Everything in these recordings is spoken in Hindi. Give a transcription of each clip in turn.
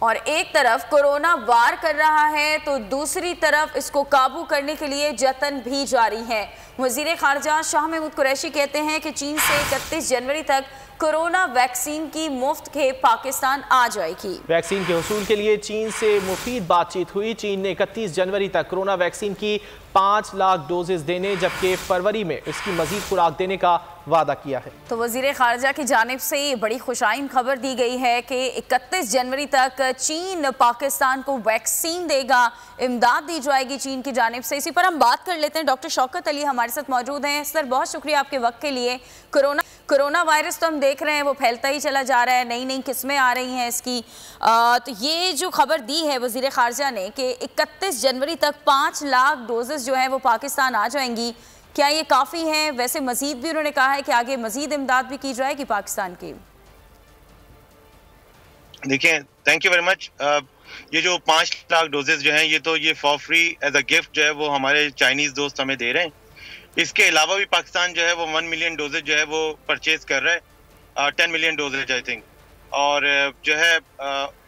और एक तरफ कोरोना वार कर रहा है तो दूसरी तरफ इसको काबू करने के लिए जतन भी जारी है। वजीर खारजा शाह महमूद कुरैशी कहते हैं कि चीन से 31 जनवरी तक कोरोना वैक्सीन की मुफ्त खेप पाकिस्तान आ जाएगी। वैक्सीन के हुसूल के लिए चीन से मुफीद बातचीत हुई। चीन ने 31 जनवरी तक कोरोना वैक्सीन की 5 लाख डोजेस देने जबकि फरवरी में इसकी मजीद खुराक देने का वादा किया है। तो वजीर खारजा की जानिब से ये बड़ी खुशाइन खबर दी गई है कि 31 जनवरी तक चीन पाकिस्तान को वैक्सीन देगा, इमदाद दी जाएगी चीन की जानिब से। इसी पर हम बात कर लेते हैं। डॉक्टर शौकत अली हमारे साथ मौजूद हैं। सर, बहुत शुक्रिया आपके वक्त के लिए। कोरोना वायरस तो हम देख रहे हैं वो फैलता ही चला जा रहा है, नई नई किस्में आ रही हैं इसकी। तो ये जो खबर दी है वजीर खारजा ने कि 31 जनवरी तक 5 लाख डोजेस जो है वो पाकिस्तान आ जाएंगी, क्या ये काफ़ी है? वैसे मजीद भी उन्होंने कहा है कि आगे मजीद इमदाद भी की जाएगी पाकिस्तान की। देखिए, थैंक यू वेरी मच। ये जो 5 लाख डोजेस जो हैं ये for free as a gift जो है वो हमारे चाइनीज दोस्त हमें दे रहे हैं। इसके अलावा भी पाकिस्तान जो है वो 1 मिलियन डोजेज जो है वो परचेज कर रहा है, 10 मिलियन डोजेज आई थिंक। और जो है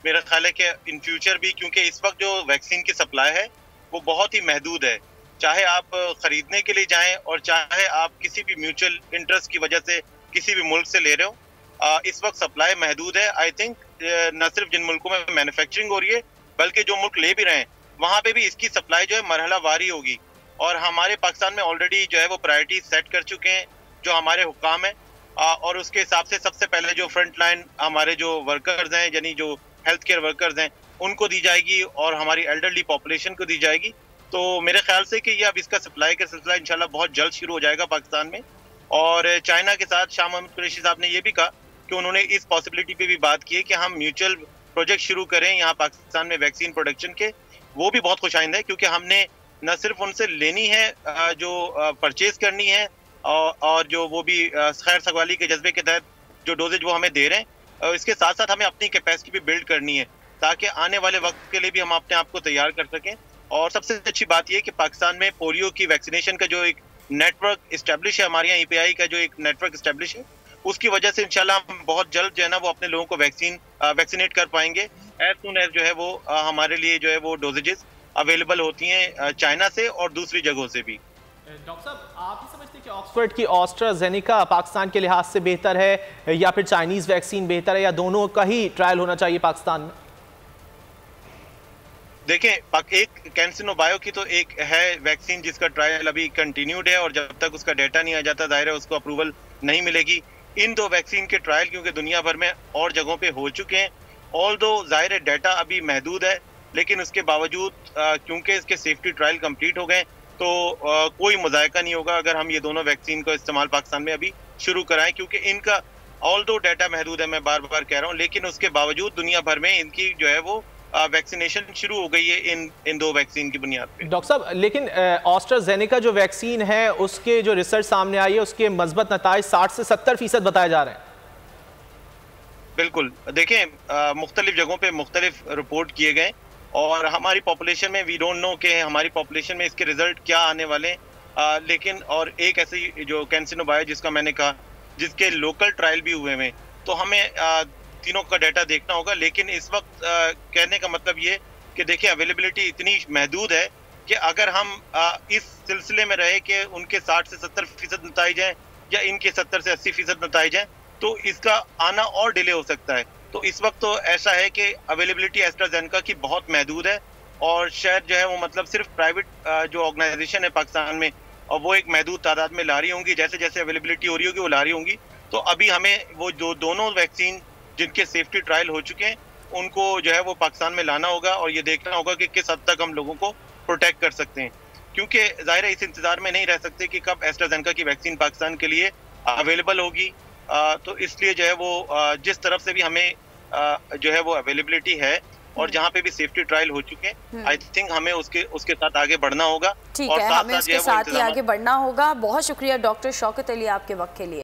मेरा ख्याल है कि इन फ्यूचर भी, क्योंकि इस वक्त जो वैक्सीन की सप्लाई है वो बहुत ही महदूद है, चाहे आप खरीदने के लिए जाएं और चाहे आप किसी भी म्यूचुअल इंटरेस्ट की वजह से किसी भी मुल्क से ले रहे हो, इस वक्त सप्लाई महदूद है। आई थिंक न सिर्फ जिन मुल्कों में मैन्युफैक्चरिंग हो रही है बल्कि जो मुल्क ले भी रहे हैं वहाँ पे भी इसकी सप्लाई जो है मरहलावारी होगी। और हमारे पाकिस्तान में ऑलरेडी जो है वो प्रायोरिटी सेट कर चुके हैं जो हमारे हुक्काम है, और उसके हिसाब से सबसे पहले जो फ्रंट लाइन हमारे जो वर्कर्स हैं, यानी जो हेल्थ केयर वर्कर्स हैं, उनको दी जाएगी और हमारी एल्डरली पॉपुलेशन को दी जाएगी। तो मेरे ख्याल से कि ये अब इसका सप्लाई का सिलसिला इंशाल्लाह बहुत जल्द शुरू हो जाएगा पाकिस्तान में। और चाइना के साथ शाह महमूद कुरैशी साहब ने ये भी कहा कि उन्होंने इस पॉसिबिलिटी पे भी बात की है कि हम म्यूचुअल प्रोजेक्ट शुरू करें यहाँ पाकिस्तान में वैक्सीन प्रोडक्शन के। वो भी बहुत खुशाइंद है क्योंकि हमने न सिर्फ उनसे लेनी है, जो परचेज करनी है, और जो वो भी खैर सगवाली के जज्बे के तहत जो डोजेज वो हमें दे रहे हैं, इसके साथ साथ हमें अपनी कैपेसिटी भी बिल्ड करनी है ताकि आने वाले वक्त के लिए भी हम अपने आप को तैयार कर सकें। और सबसे अच्छी बात यह कि पाकिस्तान में पोलियो की वैक्सीनेशन का जो एक नेटवर्क इस्टेब्लिश है, हमारे यहाँ ईपीआई का जो एक नेटवर्क इस्टेब्लिश है, उसकी वजह से इंशाल्लाह हम बहुत जल्द जो है ना वो अपने लोगों को वैक्सीनेट कर पाएंगे एज सून एज जो है वो हमारे लिए जो है वो डोजेजेस अवेलेबल होती हैं चाइना से और दूसरी जगहों से भी। डॉक्टर साहब, आप ही समझते हैं कि ऑक्सफोर्ड की एस्ट्राजेनेका पाकिस्तान के लिहाज से बेहतर है या फिर चाइनीज वैक्सीन बेहतर है, या दोनों का ही ट्रायल होना चाहिए पाकिस्तान में? देखें, एक कैंसिनो बायो की तो एक है वैक्सीन जिसका ट्रायल अभी कंटिन्यूड है और जब तक उसका डेटा नहीं आ जाता जाहिर है उसको अप्रूवल नहीं मिलेगी। इन दो वैक्सीन के ट्रायल क्योंकि दुनिया भर में और जगहों पे हो चुके हैं, ऑल्दो जाहिर है डेटा अभी महदूद है, लेकिन उसके बावजूद क्योंकि इसके सेफ्टी ट्रायल कंप्लीट हो गए तो कोई मुज़ायका नहीं होगा अगर हम ये दोनों वैक्सीन का इस्तेमाल पाकिस्तान में अभी शुरू कराएं, क्योंकि इनका ऑल्दो डेटा महदूद है, मैं बार बार कह रहा हूँ, लेकिन उसके बावजूद दुनिया भर में इनकी जो है वो वैक्सीनेशन शुरू हो गई है इन दो वैक्सीन की बुनियाद पे। डॉक्टर साहब, लेकिन एस्ट्राजेनेका जो वैक्सीन है उसके जो रिसर्च सामने आई है उसके मजबूत नताइज 60 से 70% बताए जा रहे हैं। बिल्कुल, देखें मुख्तलिफ जगहों पे मुख्तलिफ रिपोर्ट किए गए और हमारी पॉपुलेशन में वी डोंट नो कि हमारी पॉपुलेशन में इसके रिजल्ट क्या आने वाले, लेकिन और एक ऐसी जो कैंसिनो बायो जिसका मैंने कहा जिसके लोकल ट्रायल भी हुए हैं, तो हमें तीनों का डाटा देखना होगा। लेकिन इस वक्त कहने का मतलब ये कि देखिए अवेलेबिलिटी इतनी महदूद है कि अगर हम इस सिलसिले में रहे कि उनके 60 से 70% नताइज हैं या इनके 70 से 80% नताइज हैं तो इसका आना और डिले हो सकता है। तो इस वक्त तो ऐसा है कि अवेलेबिलिटी एस्ट्राजेनेका की बहुत महदूद है और शायद जो है वो मतलब सिर्फ प्राइवेट जो ऑर्गेनाइजेशन है पाकिस्तान में और वो एक महदूद तादाद में ला रही होंगी, जैसे जैसे अवेलेबिलिटी हो रही होगी वो ला रही होंगी। तो अभी हमें वो जो दोनों वैक्सीन जिनके सेफ्टी ट्रायल हो चुके हैं उनको जो है वो पाकिस्तान में लाना होगा और ये देखना होगा कि किस हद तक हम लोगों को प्रोटेक्ट कर सकते हैं, क्योंकि जाहिर है इस इंतजार में नहीं रह सकते कि कब एस्ट्राजेनेका की वैक्सीन पाकिस्तान के लिए अवेलेबल होगी। तो इसलिए जो है वो जिस तरफ से भी हमें जो है वो अवेलेबिलिटी है और जहाँ पे भी सेफ्टी ट्रायल हो चुके हैं, आई थिंक हमें उसके साथ आगे बढ़ना होगा। ठीक है, हमें उसके साथ ही आगे बढ़ना होगा। बहुत शुक्रिया डॉक्टर शौकत अली आपके वक्त के लिए।